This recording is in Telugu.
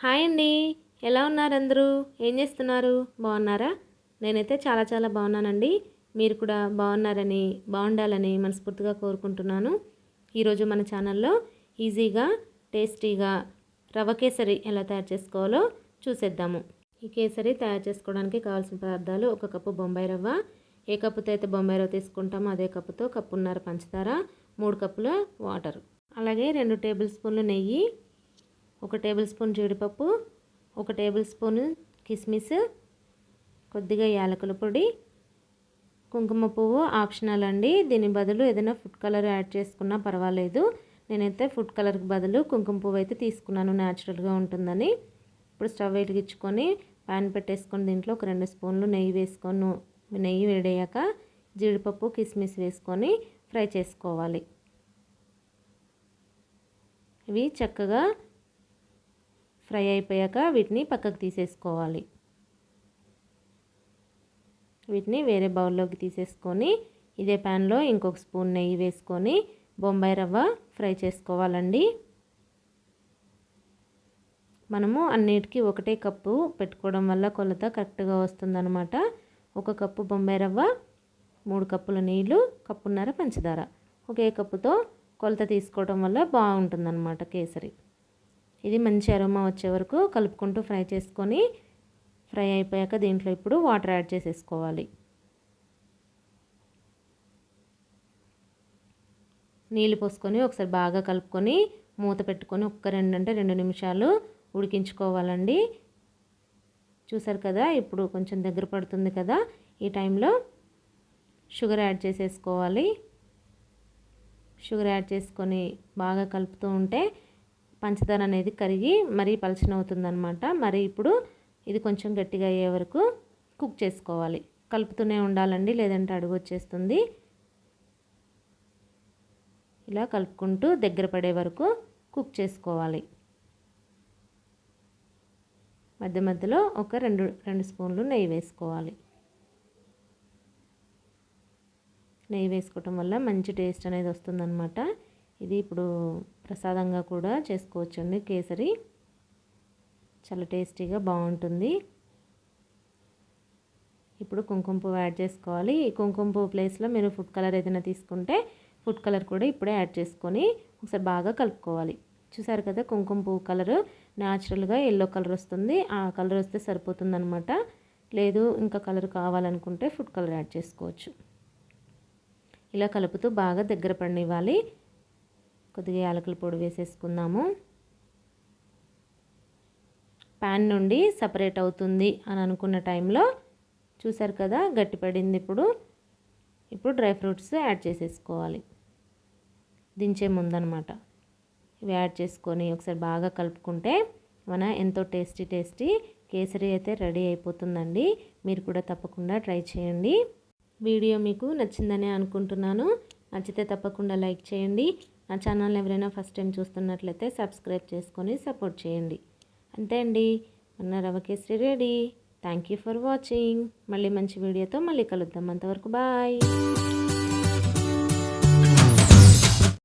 హాయ్ అండి. ఎలా ఉన్నారు అందరూ? ఏం చేస్తున్నారు? బాగున్నారా? నేనైతే చాలా బాగున్నానండి. మీరు కూడా బాగున్నారని, బాగుండాలని మనస్ఫూర్తిగా కోరుకుంటున్నాను. ఈరోజు మన ఛానల్లో ఈజీగా, టేస్టీగా రవ కేసరి ఎలా తయారు చేసుకోవాలో చూసేద్దాము. ఈ కేసరి తయారు చేసుకోవడానికి కావాల్సిన పదార్థాలు: 1 కప్పు బొంబాయి రవ్వ, ఏ కప్పుతో అయితే బొంబాయి రవ్వ తీసుకుంటామో అదే కప్పుతో కప్పున్నర పంచదార, 3 కప్పుల వాటర్, అలాగే 2 టేబుల్ స్పూన్లు నెయ్యి, 1 టేబుల్ స్పూన్ జీడిపప్పు, 1 టేబుల్ స్పూన్ కిస్మిస్, కొద్దిగా యాలకుల పొడి, కుంకుమ పువ్వు ఆప్షనల్ అండి. దీని బదులు ఏదైనా ఫుడ్ కలర్ యాడ్ చేసుకున్నా పర్వాలేదు. నేనైతే ఫుడ్ కలర్కి బదులు కుంకుమ పువ్వు అయితే తీసుకున్నాను, న్యాచురల్గా ఉంటుందని. ఇప్పుడు స్టవ్ వెలిగించుకొని ప్యాన్ పెట్టేసుకొని దీంట్లో ఒక 2 స్పూన్లు నెయ్యి వేసుకొని, నెయ్యి వేడయ్యాక జీడిపప్పు కిస్మిస్ వేసుకొని ఫ్రై చేసుకోవాలి. ఇవి చక్కగా ఫ్రై అయిపోయాక వీటిని పక్కకు తీసేసుకోవాలి. వీటిని వేరే బౌల్లోకి తీసేసుకొని ఇదే ప్యాన్లో ఇంకొక స్పూన్ నెయ్యి వేసుకొని బొంబాయి రవ్వ ఫ్రై చేసుకోవాలండి. మనము అన్నిటికీ ఒకటే కప్పు పెట్టుకోవడం వల్ల కొలత కరెక్ట్గా వస్తుందన్నమాట. 1 కప్పు బొంబాయి రవ్వ, 3 కప్పుల నీళ్ళు, కప్పున్నర పంచదార. ఒకే కప్పుతో కొలత తీసుకోవడం వల్ల బాగుంటుందన్నమాట కేసరి. ఇది మంచి అరోమా వచ్చే వరకు కలుపుకుంటూ ఫ్రై చేసుకొని, ఫ్రై అయిపోయాక దీంట్లో ఇప్పుడు వాటర్ యాడ్ చేసేసుకోవాలి. నీళ్ళు పోసుకొని ఒకసారి బాగా కలుపుకొని మూత పెట్టుకొని 2 నిమిషాలు ఉడికించుకోవాలండి. చూసారు కదా, ఇప్పుడు కొంచెం దగ్గర పడుతుంది కదా, ఈ టైంలో షుగర్ యాడ్ చేసేసుకోవాలి. షుగర్ యాడ్ చేసుకొని బాగా కలుపుతూ ఉంటే పంచదార అనేది కరిగి మరీ పలచనవుతుందన్నమాట. మరి ఇప్పుడు ఇది కొంచెం గట్టిగా అయ్యే వరకు కుక్ చేసుకోవాలి. కలుపుతూనే ఉండాలండి, లేదంటే అడుగు వచ్చేస్తుంది. ఇలా కలుపుకుంటూ దగ్గర పడే వరకు కుక్ చేసుకోవాలి. మధ్య మధ్యలో ఒక 2 స్పూన్లు నెయ్యి వేసుకోవాలి. నెయ్యి వేసుకోవటం వల్ల మంచి టేస్ట్ అనేది వస్తుందన్నమాట. ఇది ఇప్పుడు ప్రసాదంగా కూడా చేసుకోవచ్చండి. కేసరి చాలా టేస్టీగా బాగుంటుంది. ఇప్పుడు కుంకుమ పువ్వు యాడ్ చేసుకోవాలి. ఈ కుంకుమ పువ్వు ప్లేస్లో మీరు ఫుడ్ కలర్ ఏదైనా తీసుకుంటే ఫుడ్ కలర్ కూడా ఇప్పుడే యాడ్ చేసుకొని ఒకసారి బాగా కలుపుకోవాలి. చూసారు కదా, కుంకుమ పువ్వు కలర్ న్యాచురల్గా ఎల్లో కలర్ వస్తుంది. ఆ కలర్ వస్తే సరిపోతుందన్నమాట. లేదు ఇంకా కలర్ కావాలనుకుంటే ఫుడ్ కలర్ యాడ్ చేసుకోవచ్చు. ఇలా కలుపుతూ బాగా దగ్గర పడనివ్వాలి. కొద్దిగా యాలకుల పొడి వేసేసుకుందాము. ప్యాన్ నుండి సపరేట్ అవుతుంది అని అనుకున్న టైంలో చూసారు కదా, గట్టిపడింది. ఇప్పుడు డ్రై ఫ్రూట్స్ యాడ్ చేసేసుకోవాలి దించే ముందనమాట. ఇవి యాడ్ చేసుకొని ఒకసారి బాగా కలుపుకుంటే మన ఎంతో టేస్టీ కేసరి అయితే రెడీ అయిపోతుందండి. మీరు కూడా తప్పకుండా ట్రై చేయండి. వీడియో మీకు నచ్చిందని అనుకుంటున్నాను. నచ్చితే తప్పకుండా లైక్ చేయండి. నా ఛానల్ ఎవరైనా ఫస్ట్ టైం చూస్తున్నట్లయితే సబ్స్క్రైబ్ చేసుకొని సపోర్ట్ చేయండి. అంతే అండి, మన rava kesari ready. Thank you for watching. మళ్ళీ మంచి వీడియోతో మళ్ళీ కలుద్దాం. అంతవరకు బాయ్.